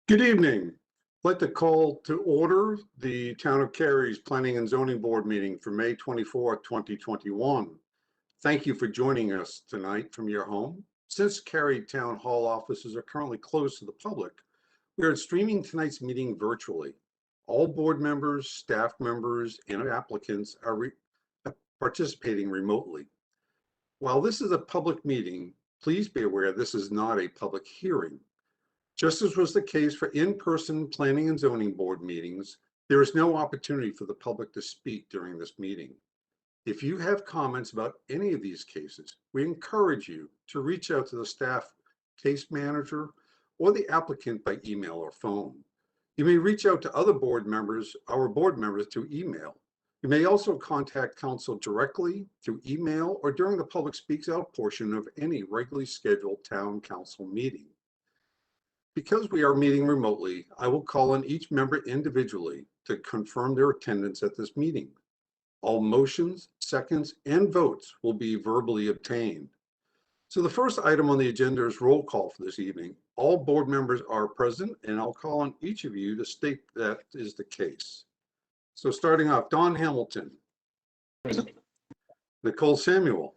Good evening. I'd like to call to order the Town of Cary's Planning and Zoning Board meeting for May 24th, 2021. Thank you for joining us tonight from your home. Since Cary Town Hall offices are currently closed to the public, we are streaming tonight's meeting virtually. All board members, staff members, and applicants are participating remotely. While this is a public meeting, please be aware this is not a public hearing. Just as was the case for in-person planning and zoning board meetings, there is no opportunity for the public to speak during this meeting. If you have comments about any of these cases, we encourage you to reach out to the staff case manager or the applicant by email or phone. You may reach out to other board members, our board members, through email. You may also contact council directly through email or during the public speaks out portion of any regularly scheduled town council meeting. Because we are meeting remotely, I will call on each member individually to confirm their attendance at this meeting. All motions, seconds, and votes will be verbally obtained. So the first item on the agenda is roll call for this evening. All board members are present, and I'll call on each of you to state that is the case. So starting off, Don Hamilton. Present. Nicole Samuel.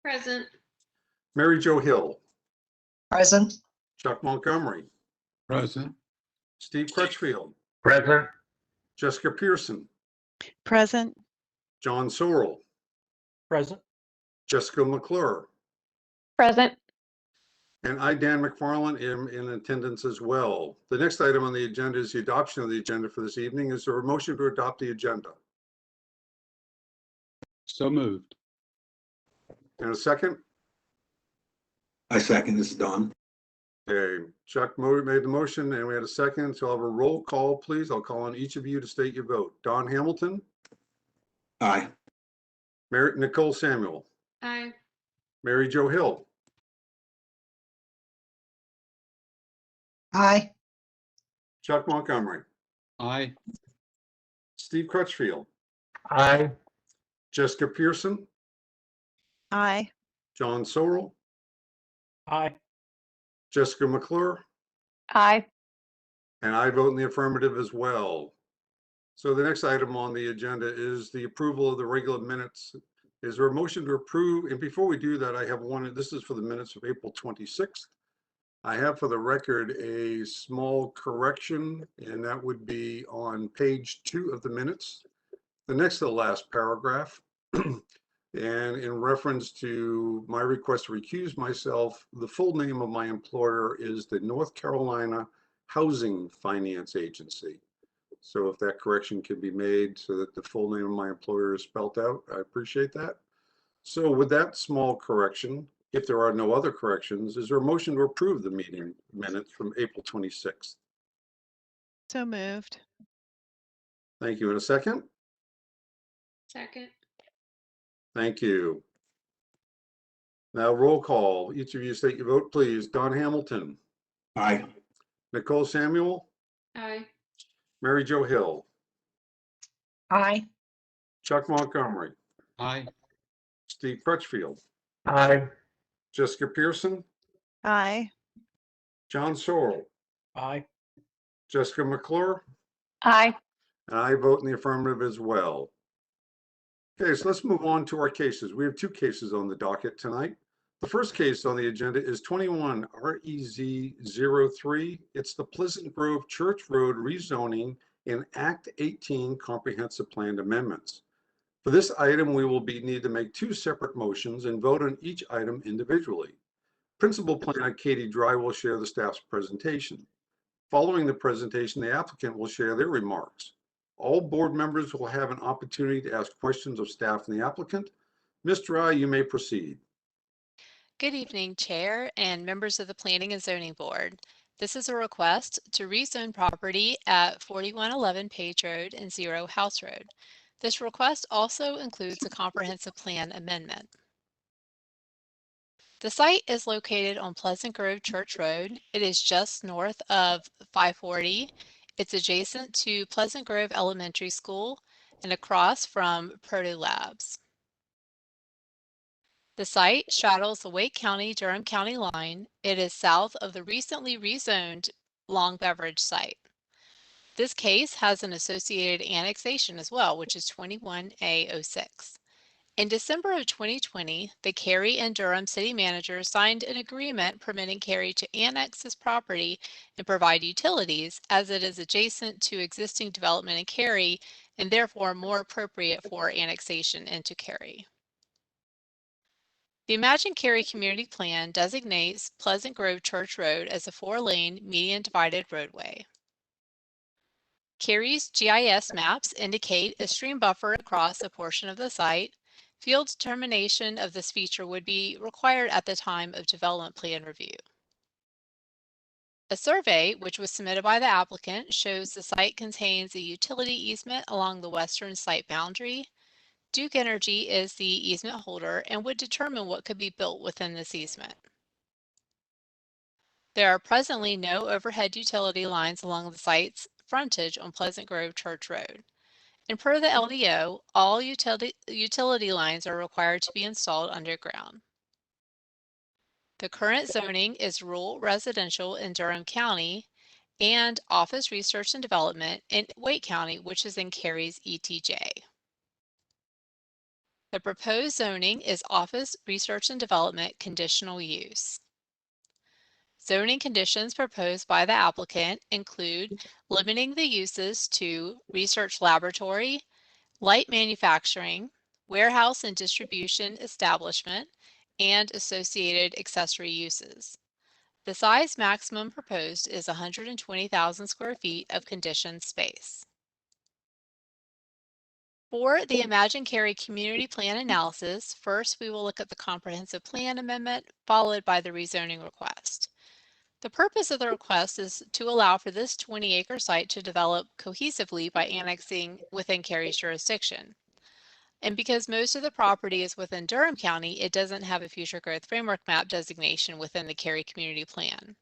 Present. Mary Jo Hill. Present. Chuck Montgomery. Present. Steve Crutchfield. Present. Jessica Pearson. Present. John Sorrell. Present. Jessica McClure. Present. And I, Dan McFarland, am in attendance as well. The next item on the agenda is the adoption of the agenda for this evening. Is there a motion to adopt the agenda? So moved. And a second? I second. This is Don. Okay, Chuck made the motion and we had a second. So I'll have a roll call, please. I'll call on each of you to state your vote. Don Hamilton. Aye. Nicole Samuel. Aye. Mary Jo Hill. Aye. Chuck Montgomery. Aye. Steve Crutchfield. Aye. Jessica Pearson. Aye. John Sorrell. Aye. Jessica McClure. Aye. And I vote in the affirmative as well. So the next item on the agenda is the approval of the regular minutes. Is there a motion to approve? And before we do that, I have one, this is for the minutes of April 26th. I have for the record a small correction, and that would be on page 2 of the minutes, the next to the last paragraph. And in reference to my request to recuse myself, the full name of my employer is the North Carolina Housing Finance Agency. So if that correction can be made so that the full name of my employer is spelled out, I appreciate that. So with that small correction, if there are no other corrections, is there a motion to approve the meeting minutes from April 26th? So moved. Thank you. In a second? Second. Thank you. Now roll call. Each of you state your vote, please. Don Hamilton. Aye. Nicole Samuel. Aye. Mary Jo Hill. Aye. Chuck Montgomery. Aye. Steve Crutchfield. Aye. Jessica Pearson. Aye. John Sorrell. Aye. Jessica McClure. Aye. And I vote in the affirmative as well. Okay, so let's move on to our cases. We have 2 cases on the docket tonight. The first case on the agenda is 21 REZ03. It's the Pleasant Grove Church Road rezoning and Act 18 Comprehensive Plan amendments. For this item, we will need to make 2 separate motions and vote on each item individually. Principal Planner Katie Dry will share the staff's presentation. Following the presentation, the applicant will share their remarks. All board members will have an opportunity to ask questions of staff and the applicant. Ms. Dry, you may proceed. Good evening, Chair and members of the Planning and Zoning Board. This is a request to rezone property at 4111 Page Road and 0 House Road. This request also includes a comprehensive plan amendment. The site is located on Pleasant Grove Church Road. It is just north of 540. It's adjacent to Pleasant Grove Elementary School and across from Proto Labs. The site straddles the Wake County-Durham County line. It is south of the recently rezoned Long Beverage site. This case has an associated annexation as well, which is 21A06. In December of 2020, the Cary and Durham city manager signed an agreement permitting Cary to annex this property and provide utilities, as it is adjacent to existing development in Cary and therefore more appropriate for annexation into Cary. The Imagine Cary Community Plan designates Pleasant Grove Church Road as a 4-lane median divided roadway. Cary's GIS maps indicate a stream buffer across a portion of the site. Field determination of this feature would be required at the time of development plan review. A survey, which was submitted by the applicant, shows the site contains a utility easement along the western site boundary. Duke Energy is the easement holder and would determine what could be built within this easement. There are presently no overhead utility lines along the site's frontage on Pleasant Grove Church Road. And per the LDO, all utility lines are required to be installed underground. The current zoning is rural residential in Durham County and office research and development in Wake County, which is in Cary's ETJ. The proposed zoning is office research and development conditional use. Zoning conditions proposed by the applicant include limiting the uses to research laboratory, light manufacturing, warehouse and distribution establishment, and associated accessory uses. The size maximum proposed is 120,000 square feet of conditioned space. For the Imagine Cary Community Plan analysis, first we will look at the Comprehensive Plan Amendment, followed by the rezoning request. The purpose of the request is to allow for this 20-acre site to develop cohesively by annexing within Cary's jurisdiction. And because most of the property is within Durham County, it doesn't have a future growth framework map designation within the Cary Community Plan.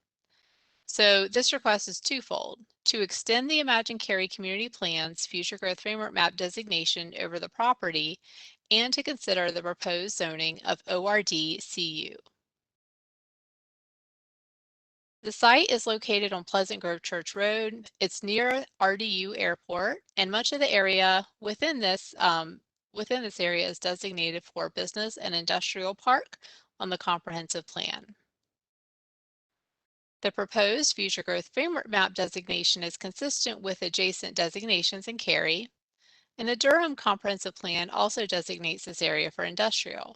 So this request is twofold: to extend the Imagine Cary Community Plan's future growth framework map designation over the property, and to consider the proposed zoning of ORD-CU. The site is located on Pleasant Grove Church Road. It's near RDU Airport, and much of the area within this area is designated for business and industrial park on the comprehensive plan. The proposed future growth framework map designation is consistent with adjacent designations in Cary, and the Durham comprehensive plan also designates this area for industrial.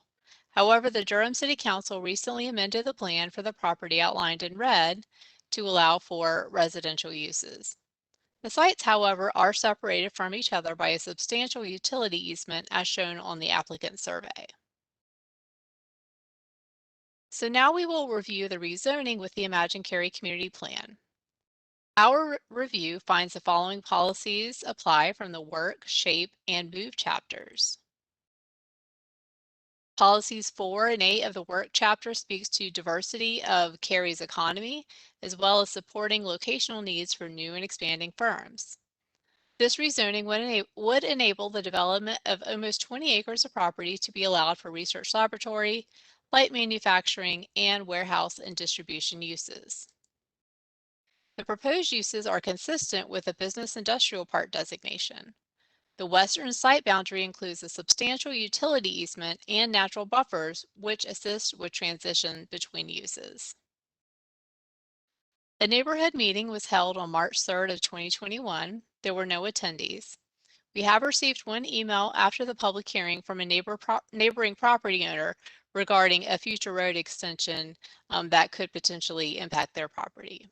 However, the Durham City Council recently amended the plan for the property outlined in red to allow for residential uses. The sites, however, are separated from each other by a substantial utility easement as shown on the applicant survey. So now we will review the rezoning with the Imagine Cary Community Plan. Our review finds the following policies apply from the Work, Shape, and Move chapters. Policies 4 and 8 of the Work chapter speaks to diversity of Cary's economy, as well as supporting locational needs for new and expanding firms. This rezoning would enable the development of almost 20 acres of property to be allowed for research laboratory, light manufacturing, and warehouse and distribution uses. The proposed uses are consistent with the business industrial park designation. The western site boundary includes a substantial utility easement and natural buffers, which assist with transition between uses. A neighborhood meeting was held on March 3rd of 2021. There were no attendees. We have received one email after the public hearing from a neighboring property owner regarding a future road extension that could potentially impact their property.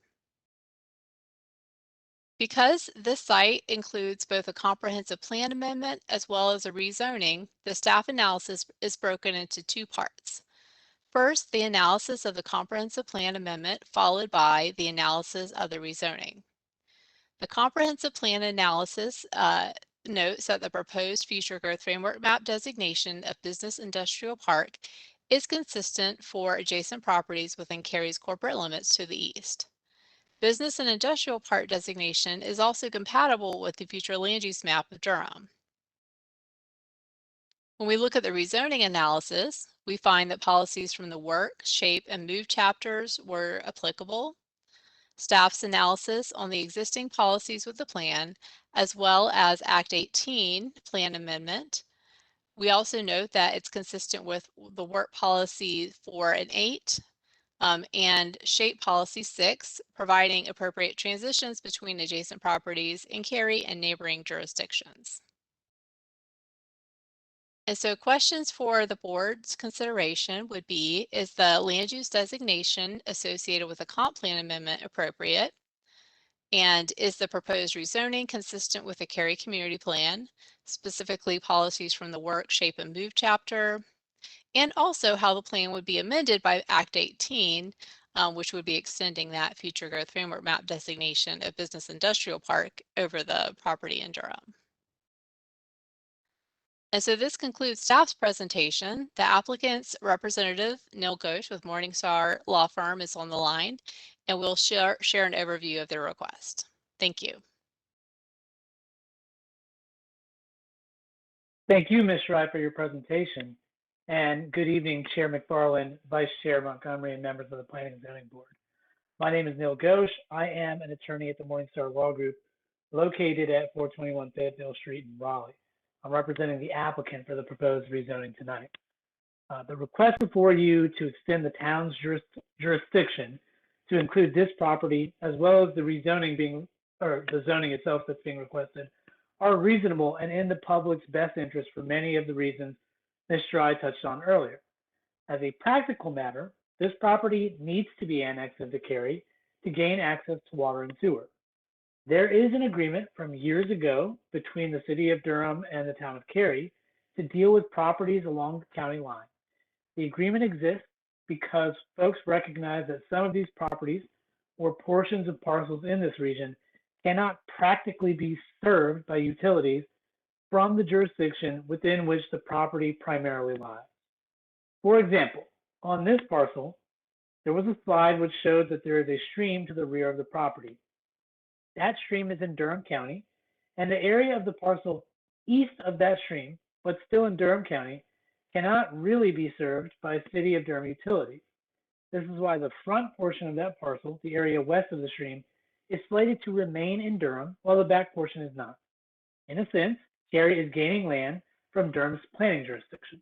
Because this site includes both a comprehensive plan amendment as well as a rezoning, the staff analysis is broken into two parts. First, the analysis of the comprehensive plan amendment, followed by the analysis of the rezoning. The comprehensive plan analysis notes that the proposed future growth framework map designation of business industrial park is consistent for adjacent properties within Cary's corporate limits to the east. Business and industrial park designation is also compatible with the future land use map of Durham. When we look at the rezoning analysis, we find that policies from the Work, Shape, and Move chapters were applicable. staff's analysis on the existing policies with the plan, as well as Act 18 plan amendment. We also note that it's consistent with the work policy 4 and 8 and shape policy 6, providing appropriate transitions between adjacent properties in Cary and neighboring jurisdictions. And so questions for the board's consideration would be, is the land use designation associated with a comp plan amendment appropriate? And is the proposed rezoning consistent with the Cary Community Plan, specifically policies from the Work, Shape, and Move chapter? And also how the plan would be amended by Act 18, which would be extending that future growth framework map designation of business industrial park over the property in Durham. And so this concludes staff's presentation. The applicant's representative, Neil Ghosh with Morningstar Law Firm, is on the line, and we'll share an overview of their request. Thank you. Thank you, Ms. Schreiber, for your presentation. And good evening, Chair McFarland, Vice Chair Montgomery, and members of the Planning and Zoning Board. My name is Neil Ghosh. I am an attorney at the Morningstar Law Group located at 421 Fayetteville Street in Raleigh. I'm representing the applicant for the proposed rezoning tonight. The request before you to extend the town's jurisdiction to include this property, as well as the rezoning the zoning itself that's being requested, are reasonable and in the public's best interest for many of the reasons Ms. Stride touched on earlier. As a practical matter, this property needs to be annexed into Cary to gain access to water and sewer. There is an agreement from years ago between the City of Durham and the Town of Cary to deal with properties along the county line. The agreement exists because folks recognize that some of these properties or portions of parcels in this region cannot practically be served by utilities from the jurisdiction within which the property primarily lies. For example, on this parcel, there was a slide which showed that there is a stream to the rear of the property. That stream is in Durham County, and the area of the parcel east of that stream, but still in Durham County, cannot really be served by City of Durham utilities. This is why the front portion of that parcel, the area west of the stream, is slated to remain in Durham, while the back portion is not. In a sense, Cary is gaining land from Durham's planning jurisdiction.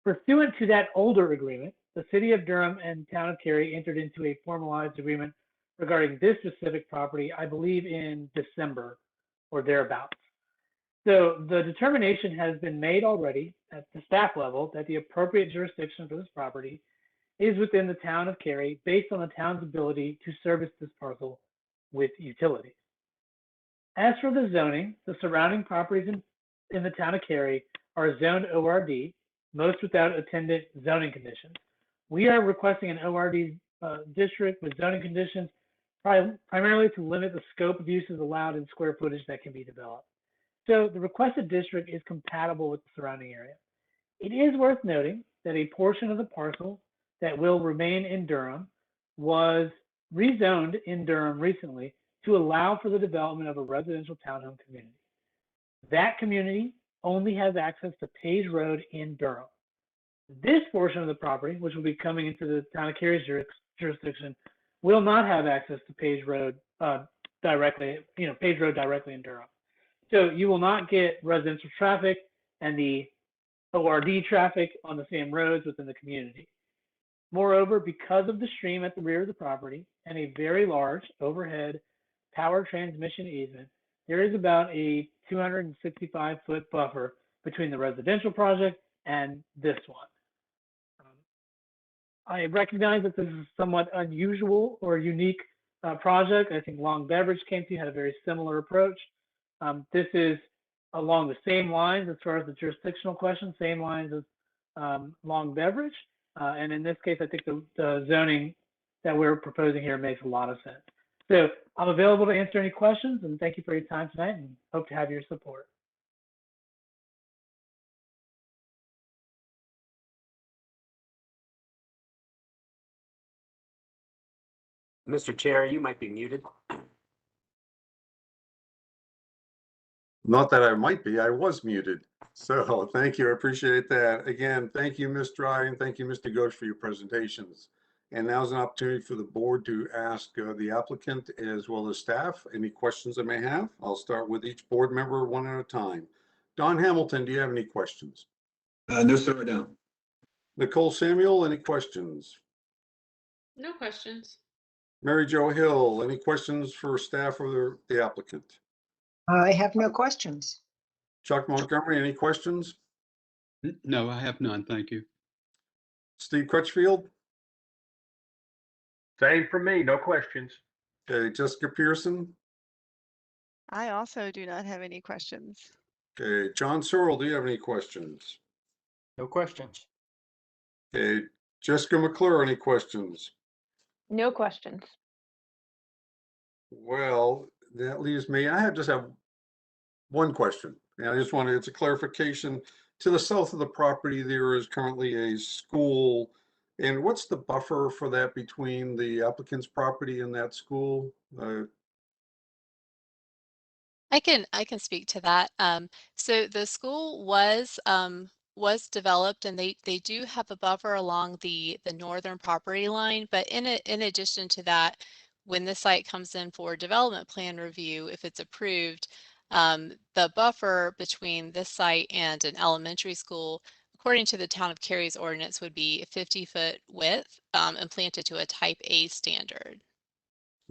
Pursuant to that older agreement, the City of Durham and Town of Cary entered into a formalized agreement regarding this specific property, I believe in December or thereabouts. So the determination has been made already at the staff level that the appropriate jurisdiction for this property is within the Town of Cary based on the town's ability to service this parcel with utilities. As for the zoning, the surrounding properties in the Town of Cary are zoned ORD, most without attendant zoning conditions. We are requesting an ORD district with zoning conditions primarily to limit the scope of uses allowed in square footage that can be developed. So the requested district is compatible with the surrounding area. It is worth noting that a portion of the parcel that will remain in Durham was rezoned in Durham recently to allow for the development of a residential townhome community. That community only has access to Page Road in Durham. This portion of the property, which will be coming into the Town of Cary's jurisdiction, will not have access to Page Road directly in Durham. So you will not get residential traffic and the ORD traffic on the same roads within the community. Moreover, because of the stream at the rear of the property and a very large overhead power transmission easement, there is about a 265-foot buffer between the residential project and this one. I recognize that this is a somewhat unusual or unique project. I think Long Beverage came to you, had a very similar approach. This is along the same lines as far as the jurisdictional question, same lines as Long Beverage. And in this case, I think the zoning that we're proposing here makes a lot of sense. So I'm available to answer any questions, and thank you for your time tonight and hope to have your support. Mr. Chair, you might be muted. Not that I might be, I was muted. So thank you, I appreciate that. Again, thank you, Ms. Dry, and thank you, Mr. Ghosh, for your presentations. And now's an opportunity for the board to ask the applicant as well as staff any questions they may have. I'll start with each board member one at a time. Don Hamilton, do you have any questions? No, sir, I don't. Nicole Samuel, any questions? No questions. Mary Jo Hill, any questions for staff or the applicant? I have no questions. Chuck Montgomery, any questions? No, I have none. Thank you. Steve Crutchfield? Same for me, no questions. Okay, Jessica Pearson? I also do not have any questions. Okay, John Searle, do you have any questions? No questions. Okay, Jessica McClure, any questions? No questions. Well, that leaves me, just have one question. And I just wanted, it's a clarification. To the south of the property, there is currently a school. And what's the buffer for that between the applicant's property and that school? I can speak to that. So the school was developed, and they do have a buffer along the northern property line. But in addition to that, when the site comes in for development plan review, if it's approved, the buffer between this site and an elementary school, according to the Town of Cary's ordinance, would be a 50-foot width and planted to a type A standard.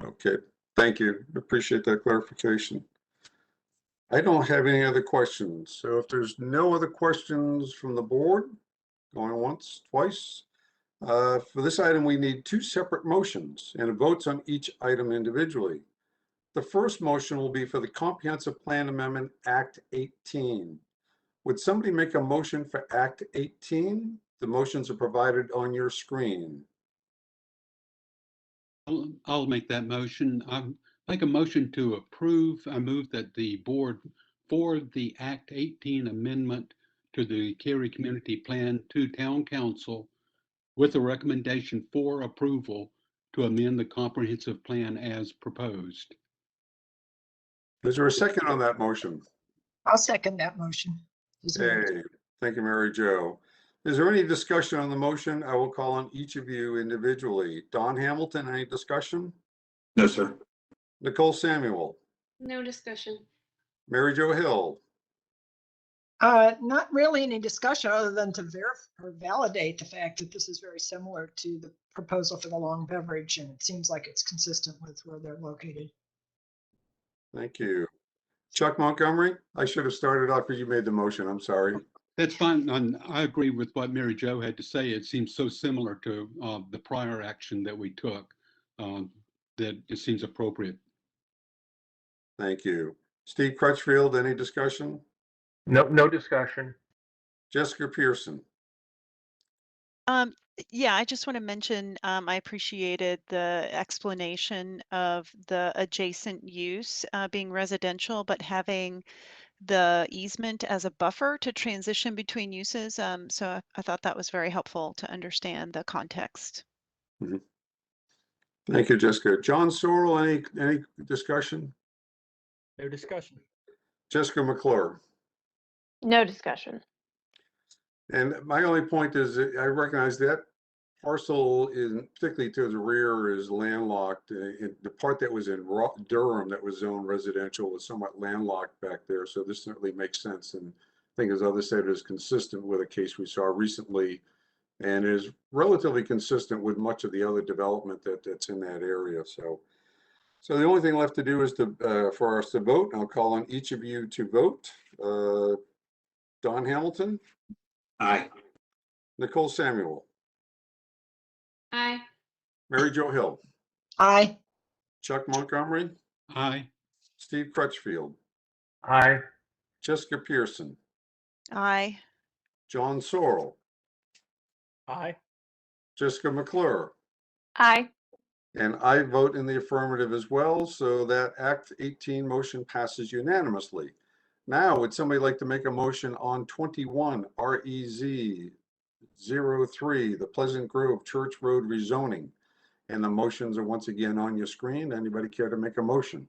Okay, thank you. Appreciate that clarification. I don't have any other questions. So if there's no other questions from the board, going once, twice. For this item, we need two separate motions and votes on each item individually. The first motion will be for the Comprehensive Plan Amendment Act 18. Would somebody make a motion for Act 18? The motions are provided on your screen. I'll make that motion. I'll make a motion to approve. I move that the board for the Act 18 amendment to the Cary Community Plan to Town Council with a recommendation for approval to amend the comprehensive plan as proposed. Is there a second on that motion? I'll second that motion. Hey, thank you, Mary Jo. Is there any discussion on the motion? I will call on each of you individually. Don Hamilton, any discussion? No, sir. Nicole Samuel, No discussion. Mary Jo Hill, Not really any discussion other than to verify or validate the fact that this is very similar to the proposal for the long beverage, and it seems like it's consistent with where they're located. thank you. Chuck Montgomery, I should have started off because you made the motion. I'm sorry. That's fine. And I agree with what Mary Jo had to say. It seems so similar to the prior action that we took that it seems appropriate. Thank you. Steve Crutchfield, any discussion? No discussion. Jessica Pearson. Yeah, I just want to mention I appreciated the explanation of the adjacent use being residential, but having the easement as a buffer to transition between uses. So I thought that was very helpful to understand the context. Thank you, Jessica. John Searle, any discussion? No discussion. Jessica McClure. No discussion. And my only point is that I recognize that parcel is, particularly to the rear, is landlocked. The part that was in Durham that was zoned residential was somewhat landlocked back there. So this certainly makes sense. And I think, as others said, it is consistent with a case we saw recently and is relatively consistent with much of the other development that's in that area. So the only thing left to do is for us to vote. I'll call on each of you to vote. Don Hamilton, Aye. Nicole Samuel, Aye. Mary Jo Hill, Aye. Chuck Montgomery, Aye. Steve Crutchfield, Aye. Jessica Pearson, Aye. John Searle, Aye. Jessica McClure, Aye. and I vote in the affirmative as well. So that Act 18 motion passes unanimously. Now, would somebody like to make a motion on 21 REZ 03, the Pleasant Grove Church Road rezoning? And the motions are once again on your screen. Anybody care to make a motion?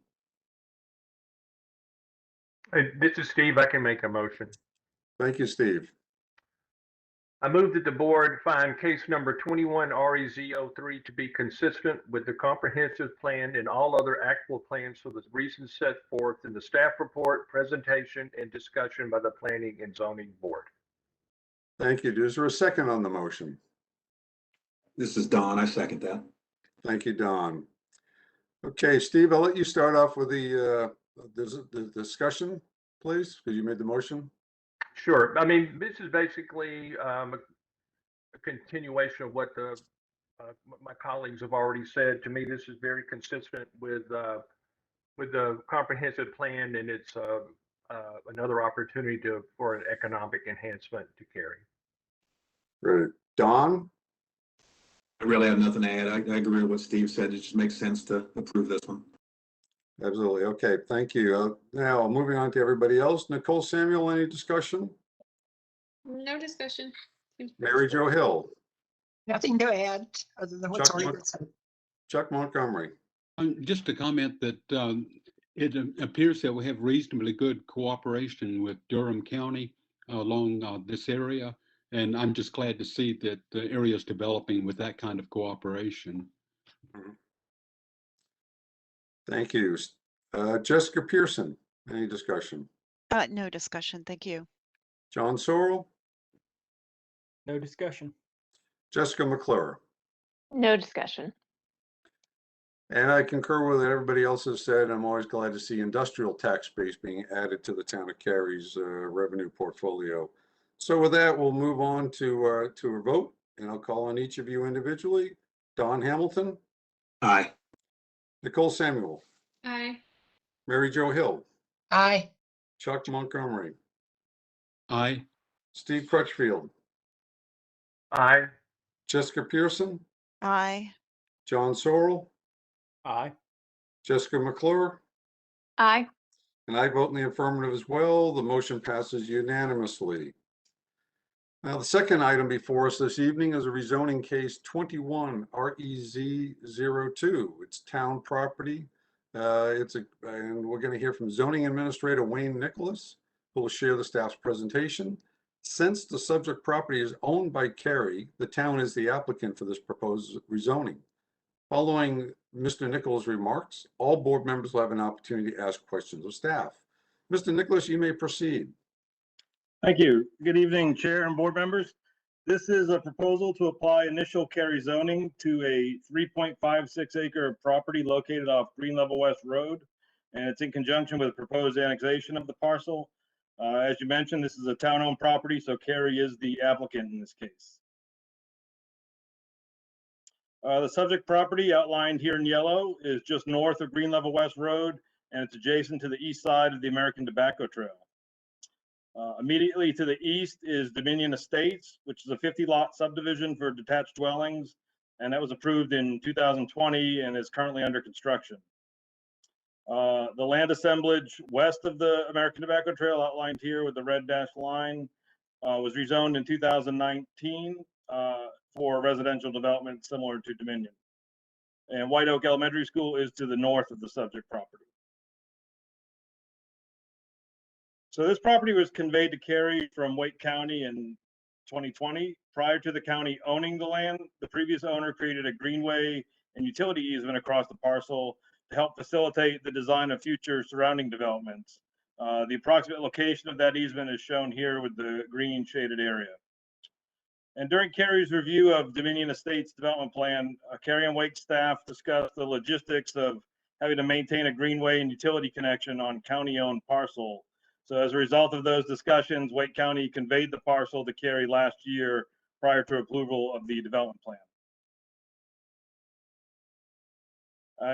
This is Steve. I can make a motion. Thank you, Steve. I move that the board find case number 21 REZ03 to be consistent with the comprehensive plan and all other actual plans for the reasons set forth in the staff report, presentation, and discussion by the Planning and Zoning Board. Thank you. Is there a second on the motion? This is Don. I second that. Thank you, Don. Okay, Steve, I'll let you start off with the discussion, please, because you made the motion. Sure. I mean, this is basically a continuation of what my colleagues have already said. To me, this is very consistent with the comprehensive plan, and it's another opportunity for an economic enhancement to Cary. Great. Don? I really have nothing to add. I agree with what Steve said. It just makes sense to approve this one. Absolutely. Okay, thank you. Now, moving on to everybody else. Nicole Samuel, any discussion? No discussion. Mary Jo Hill? Nothing to add other than what's Chuck already Mon- been said. Chuck Montgomery? Just to comment that it appears that we have reasonably good cooperation with Durham County along this area. And I'm just glad to see that the area is developing with that kind of cooperation. Thank you. Jessica Pearson, any discussion? No discussion. Thank you. John Sorrell? No discussion. Jessica McClure? No discussion. And I concur with what everybody else has said. I'm always glad to see industrial tax base being added to the town of Cary's revenue portfolio. So with that, we'll move on to a vote, and I'll call on each of you individually. Don Hamilton? Aye. Nicole Samuel? Aye. Mary Jo Hill? Aye. Chuck Montgomery? Aye. Steve Crutchfield? Aye. Jessica Pearson? Aye. John Sorrell? Aye. Jessica McClure? Aye. And I vote in the affirmative as well. The motion passes unanimously. Now, the second item before us this evening is a rezoning case 21 REZ02. It's town property. And we're going to hear from zoning administrator Wayne Nicholas, who will share the staff's presentation. Since the subject property is owned by Cary, the town is the applicant for this proposed rezoning. Following Mr. Nicholas' remarks, all board members will have an opportunity to ask questions of staff. Mr. Nicholas, you may proceed. Thank you. Good evening, Chair and board members. This is a proposal to apply initial Cary zoning to a 3.56 acre property located off Green Level West Road, and it's in conjunction with proposed annexation of the parcel. As you mentioned, this is a town-owned property, so Cary is the applicant in this case. The subject property outlined here in yellow is just north of Green Level West Road, and it's adjacent to the east side of the American Tobacco Trail. Immediately to the east is Dominion Estates, which is a 50-lot subdivision for detached dwellings, and that was approved in 2020 and is currently under construction. The land assemblage west of the American Tobacco Trail, outlined here with the red dashed line, was rezoned in 2019 for residential development similar to Dominion. And White Oak Elementary School is to the north of the subject property. So this property was conveyed to Cary from Wake County in 2020. Prior to the county owning the land, the previous owner created a greenway and utility easement across the parcel to help facilitate the design of future surrounding developments. The approximate location of that easement is shown here with the green shaded area. And during Cary's review of Dominion Estates development plan, Cary and Wake staff discussed the logistics of having to maintain a greenway and utility connection on county-owned parcel. So as a result of those discussions, Wake County conveyed the parcel to Cary last year prior to approval of the development plan.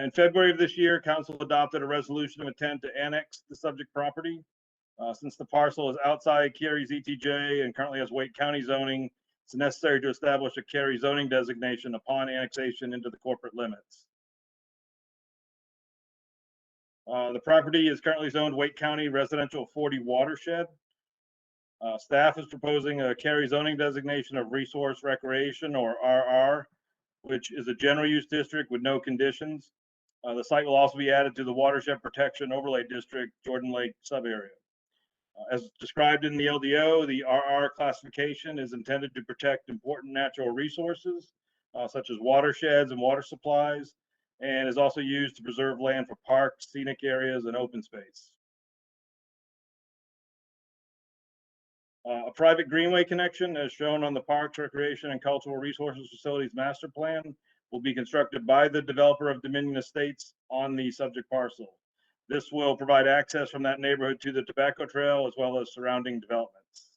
In February of this year, council adopted a resolution of intent to annex the subject property. Since the parcel is outside Cary's ETJ and currently has Wake County zoning, it's necessary to establish a Cary zoning designation upon annexation into the corporate limits. The property is currently zoned Wake County Residential 40 Watershed. Staff is proposing a Cary zoning designation of Resource Recreation, or RR, which is a general use district with no conditions. The site will also be added to the Watershed Protection Overlay District, Jordan Lake subarea. As described in the LDO, the RR classification is intended to protect important natural resources, such as watersheds and water supplies, and is also used to preserve land for parks, scenic areas, and open space. A private greenway connection, as shown on the Parks, Recreation, and Cultural Resources Facilities Master Plan, will be constructed by the developer of Dominion Estates on the subject parcel. This will provide access from that neighborhood to the tobacco trail as well as surrounding developments.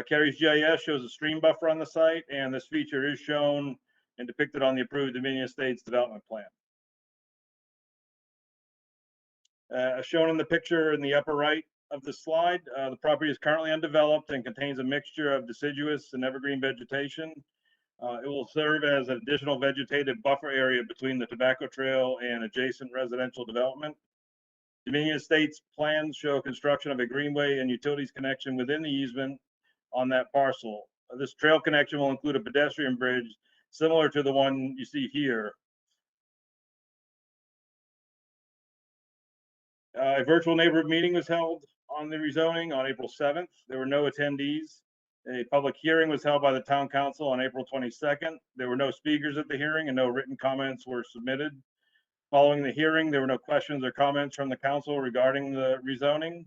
Cary's GIS shows a stream buffer on the site, and this feature is shown and depicted on the approved Dominion Estates development plan. As shown in the picture in the upper right of the slide, the property is currently undeveloped and contains a mixture of deciduous and evergreen vegetation. It will serve as an additional vegetative buffer area between the tobacco trail and adjacent residential development. Dominion Estates plans show construction of a greenway and utilities connection within the easement on that parcel. This trail connection will include a pedestrian bridge similar to the one you see here. A virtual neighborhood meeting was held on the rezoning on April 7th. There were no attendees. A public hearing was held by the town council on April 22nd. There were no speakers at the hearing and no written comments were submitted. Following the hearing, there were no questions or comments from the council regarding the rezoning,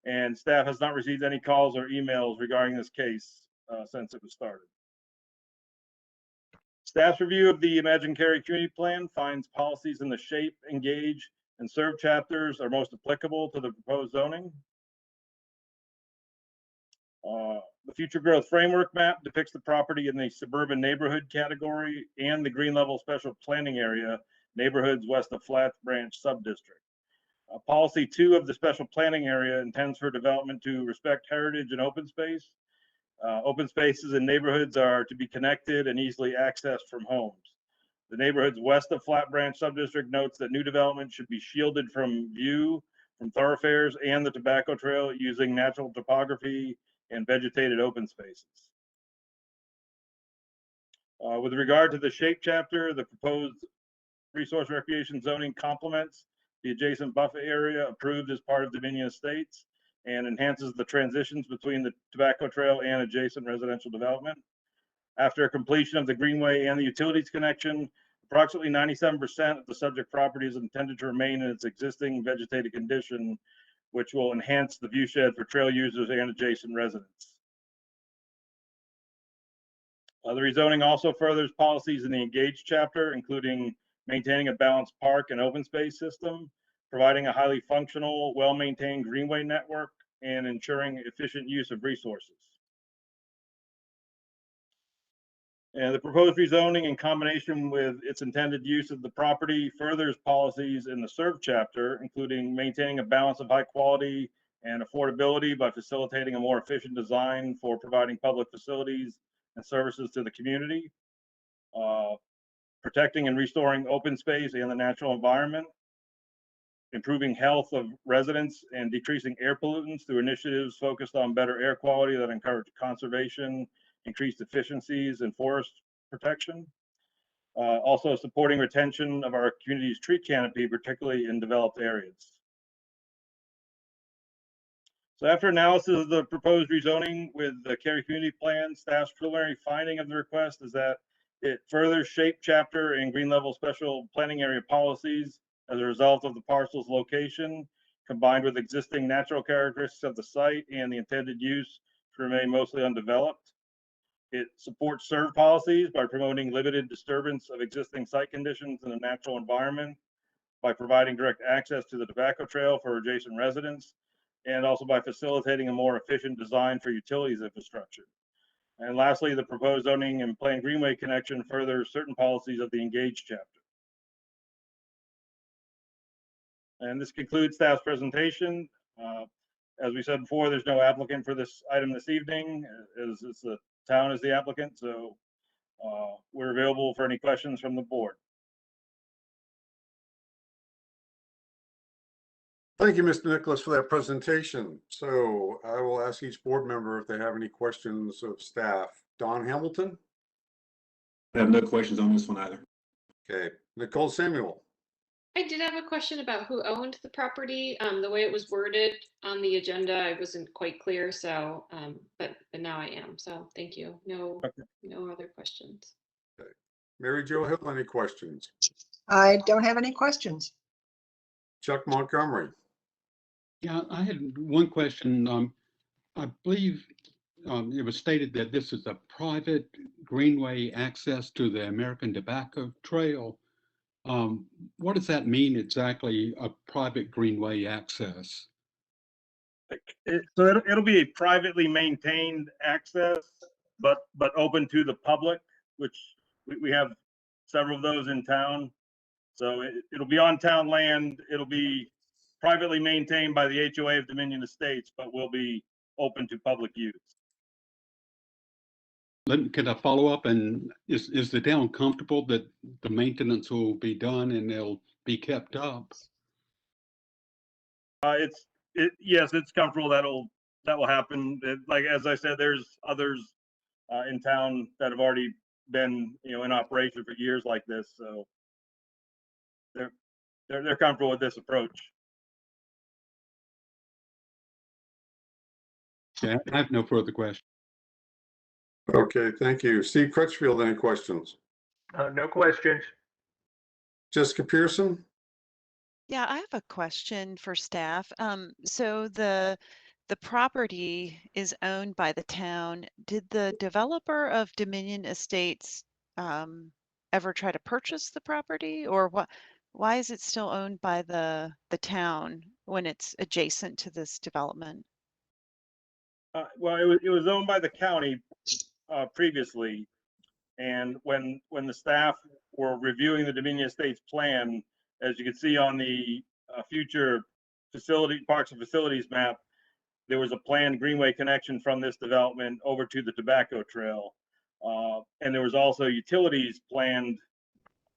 and staff has not received any calls or emails regarding this case since it was started. Staff's review of the Imagine Cary Community Plan finds policies in the shape, engage, and serve chapters are most applicable to the proposed zoning. The future growth framework map depicts the property in the suburban neighborhood category and the green level special planning area, neighborhoods west of Flats Branch subdistrict. Policy 2 of the special planning area intends for development to respect heritage and open space. Open spaces in neighborhoods are to be connected and easily accessed from homes. The neighborhoods west of Flat Branch subdistrict notes that new development should be shielded from view from thoroughfares and the tobacco trail using natural topography and vegetated open spaces. With regard to the shape chapter, the proposed resource recreation zoning complements the adjacent buffer area approved as part of Dominion Estates and enhances the transitions between the tobacco trail and adjacent residential development. After completion of the greenway and the utilities connection, approximately 97% of the subject property is intended to remain in its existing vegetated condition, which will enhance the viewshed for trail users and adjacent residents. The rezoning also furthers policies in the engaged chapter, including maintaining a balanced park and open space system, providing a highly functional, well-maintained greenway network, and ensuring efficient use of resources. And the proposed rezoning in combination with its intended use of the property furthers policies in the serve chapter, including maintaining a balance of high quality and affordability by facilitating a more efficient design for providing public facilities and services to the community, protecting and restoring open space and the natural environment, improving health of residents and decreasing air pollutants through initiatives focused on better air quality that encourage conservation, increased efficiencies, and forest protection. Also supporting retention of our community's tree canopy, particularly in developed areas. So after analysis of the proposed rezoning with the Cary Community Plan, staff's preliminary finding of the request is that it furthers shape chapter and green level special planning area policies as a result of the parcel's location, combined with existing natural characteristics of the site and the intended use to remain mostly undeveloped. It supports serve policies by promoting limited disturbance of existing site conditions in the natural environment, by providing direct access to the tobacco trail for adjacent residents, and also by facilitating a more efficient design for utilities infrastructure. And lastly, the proposed zoning and planned greenway connection furthers certain policies of the engaged chapter. And this concludes staff's presentation. As we said before, there's no applicant for this item this evening, as it's the town is the applicant, so we're available for any questions from the board. Thank you, Mr. Nicholas, for that presentation. So I will ask each board member if they have any questions of staff. Don Hamilton? I have no questions on this one either. Okay. Nicole Samuel? I did have a question about who owned the property. The way it was worded on the agenda, I wasn't quite clear, so, but now I am, so thank you. No, Okay. no other questions. Mary Jo Hill, any questions? I don't have any questions. Chuck Montgomery? Yeah, I had one question. I believe it was stated that this is a private greenway access to the American Tobacco Trail. What does that mean exactly, a private greenway access? So it'll be a privately maintained access, but open to the public, which we have several of those in town. So it'll be on town land. It'll be privately maintained by the HOA of Dominion Estates, but will be open to public use. Can I follow up? And is the town comfortable that the maintenance will be done and they'll be kept up? Yes, it's comfortable that will happen. Like, as I said, there's others in town that have already been, in operation for years like this. So they're comfortable with this approach. Yeah, I have no further questions. Okay, thank you. Steve Crutchfield, any questions? No questions. Jessica Pearson? Yeah, I have a question for staff. So the property is owned by the town. Did the developer of Dominion Estates ever try to purchase the property, or what? Why is it still owned by the town when it's adjacent to this development? Well, it was owned by the county previously, and when the staff were reviewing the Dominion Estates plan, as you can see on the future parks and facilities map, there was a planned greenway connection from this development over to the tobacco trail. And there was also utilities planned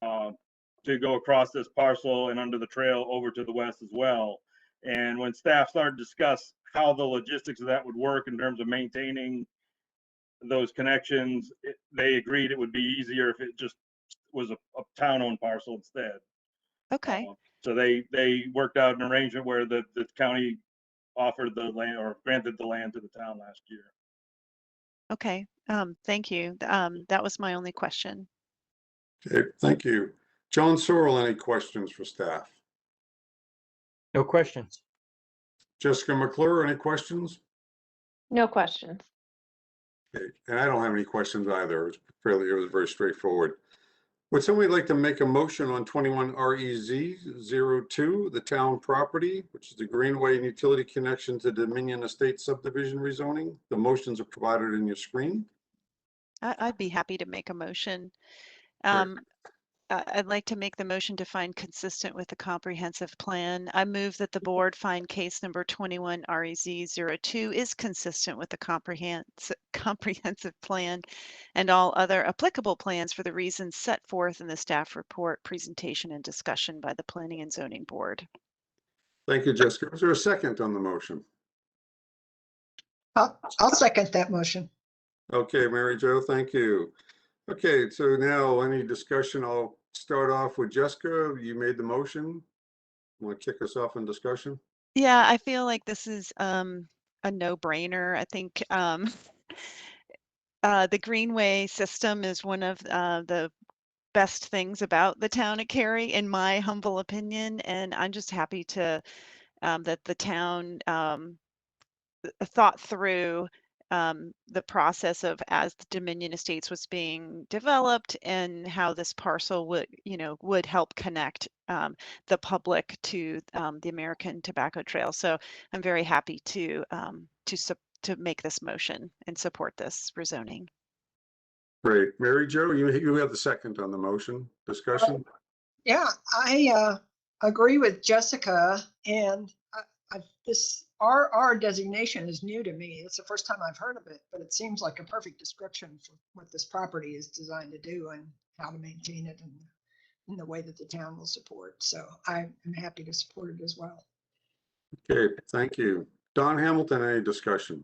to go across this parcel and under the trail over to the west as well. And when staff started to discuss how the logistics of that would work in terms of maintaining those connections, they agreed it would be easier if it just was a town-owned parcel instead. Okay. So they worked out an arrangement where the county offered the land or granted the land to the town last year. Okay. Thank you. That was my only question. Okay, thank you. John Sorrell, any questions for staff? No questions. Jessica McClure, any questions? No questions. Okay, and I don't have any questions either. It was very straightforward. Would somebody like to make a motion on 21 REZ 02, the town property, which is the Greenway and utility connection to Dominion Estate subdivision rezoning? The motions are provided in your screen. I'd be happy to make a motion. Great. I'd like to make the motion to find consistent with the comprehensive plan. I move that the board find case number 21 REZ 02 is consistent with the comprehensive plan and all other applicable plans for the reasons set forth in the staff report, presentation, and discussion by the Planning and Zoning Board. Thank you, Jessica. Is there a second on the motion? I'll second that motion. Okay, Mary Jo, thank you. Okay, so now any discussion? I'll start off with Jessica. You made the motion. Want to kick us off in discussion? Yeah, I feel like this is a no-brainer. I think the Greenway system is one of the best things about the town of Cary, in my humble opinion, and I'm just happy to that the town thought through the process of as the Dominion Estates was being developed and how this parcel would help connect the public to the American Tobacco Trail. So I'm very happy to make this motion and support this rezoning. Great. Mary Jo, you have the second on the motion. Discussion? Yeah, I agree with Jessica, and this RR designation is new to me. It's the first time I've heard of it, but it seems like a perfect description for what this property is designed to do and how to maintain it in the way that the town will support. So I'm happy to support it as well. Okay, thank you. Don Hamilton, any discussion?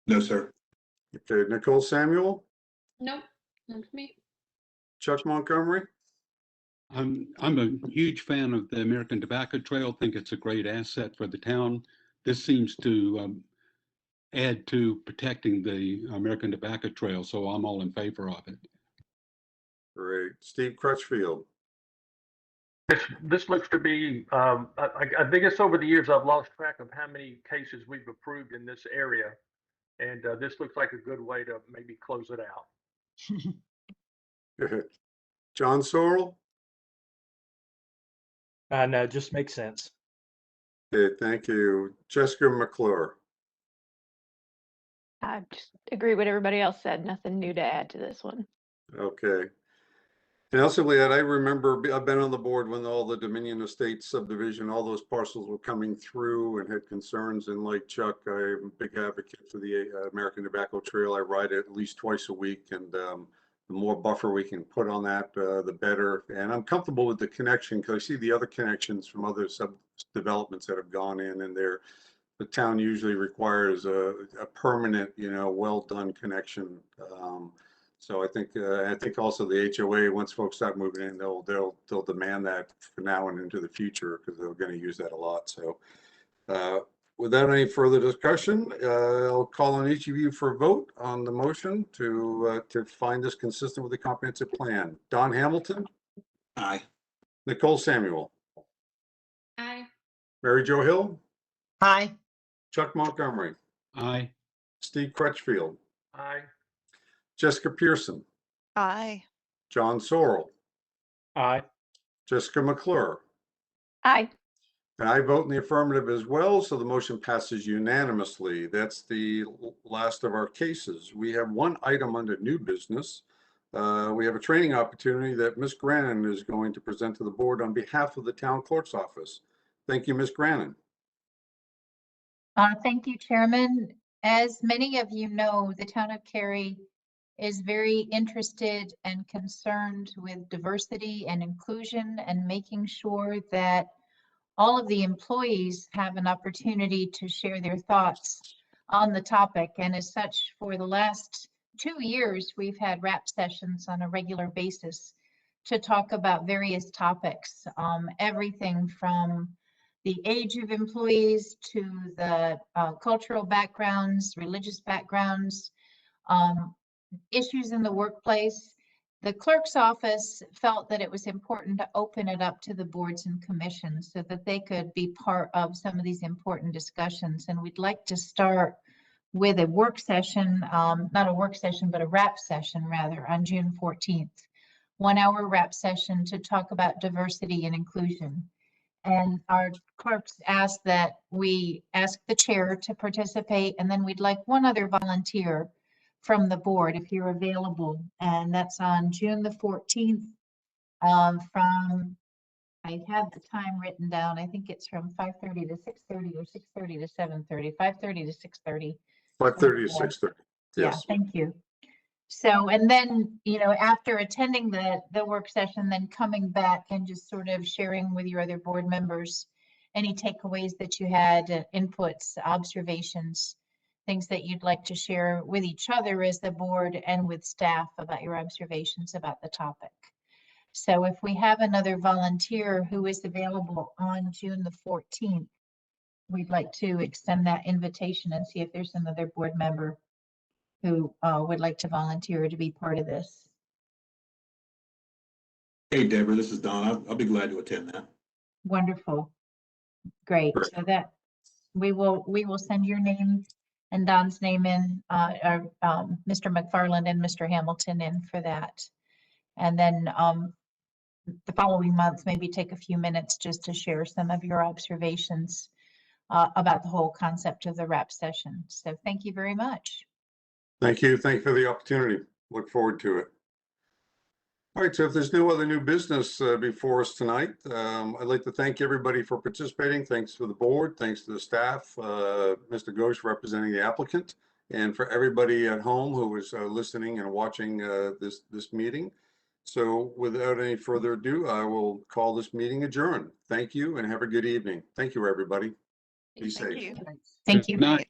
No, sir. Okay, Nicole Samuel, Nope, not for me. Chuck Montgomery, I'm a huge fan of the American Tobacco Trail. Think it's a great asset for the town. This seems to add to protecting the American Tobacco Trail, so I'm all in favor of it. Great. Steve Crutchfield. This looks to be, I think it's over the years, I've lost track of how many cases we've approved in this area. And this looks like a good way to maybe close it out. Good. John Sorrell. No, just makes sense. Okay, thank you. Jessica McClure. I just agree with everybody else said. Nothing new to add to this one. Okay. And also, Leanne, I remember I've been on the board when all the Dominion Estates subdivision, all those parcels were coming through and had concerns. And like Chuck, I'm a big advocate for the American Tobacco Trail. I ride it at least twice a week, and the more buffer we can put on that, the better. And I'm comfortable with the connection because I see the other connections from other sub developments that have gone in, and the town usually requires a permanent, well done connection. So I think also the HOA, once folks start moving in, they'll demand that for now and into the future because they're going to use that a lot. So without any further discussion, I'll call on each of you for a vote on the motion to find this consistent with the comprehensive plan. Don Hamilton. Aye. Nicole Samuel. Aye. Mary Jo Hill. Aye. Chuck Montgomery. Aye. Steve Crutchfield. Aye. Jessica Pearson. Aye. John Sorrell. Aye. Jessica McClure. Aye. And I vote in the affirmative as well, so the motion passes unanimously. That's the last of our cases. We have one item under new business. We have a training opportunity that Ms. Grannon is going to present to the board on behalf of the town clerk's office. Thank you, Ms. Grannon. Thank you, Chairman. As many of you know, the town of Cary is very interested and concerned with diversity and inclusion and making sure that all of the employees have an opportunity to share their thoughts on the topic. And as such, for the last 2 years, we've had wrap sessions on a regular basis to talk about various topics, everything from the age of employees to the cultural backgrounds, religious backgrounds, issues in the workplace. The clerk's office felt that it was important to open it up to the boards and commissions so that they could be part of some of these important discussions. And we'd like to start with a work session, not a work session, but a wrap session rather, on June 14th. 1 hour wrap session to talk about diversity and inclusion. And our clerks asked that we ask the chair to participate, and then we'd like one other volunteer from the board if you're available. And that's on June the 14th from, I have the time written down, I think it's from 5:30 to 6:30 or 6:30 to 7:30, 5:30 to 6:30. 5:30 to 6:30. Yeah, Yes. thank you. So, and then, after attending the work session, then coming back and just sort of sharing with your other board members any takeaways that you had, inputs, observations, things that you'd like to share with each other as the board and with staff about your observations about the topic. So if we have another volunteer who is available on June the 14th, we'd like to extend that invitation and see if there's another board member who would like to volunteer to be part of this. Hey, Deborah, this is Don. I'll be glad to attend that. Wonderful. Great. Great. So that we will send your name and Don's name in, or Mr. McFarland and Mr. Hamilton in for that. And then the following month, maybe take a few minutes just to share some of your observations about the whole concept of the wrap session. So thank you very much. Thank you. Thank you for the opportunity. Look forward to it. All right, so if there's no other new business before us tonight, I'd like to thank everybody for participating. Thanks to the board, thanks to the staff, Mr. Ghosh representing the applicant, and for everybody at home who was listening and watching this meeting. So without any further ado, I will call this meeting adjourned. Thank you and have a good evening. Thank you, everybody. Be safe. Thank you. Thank you. Good night.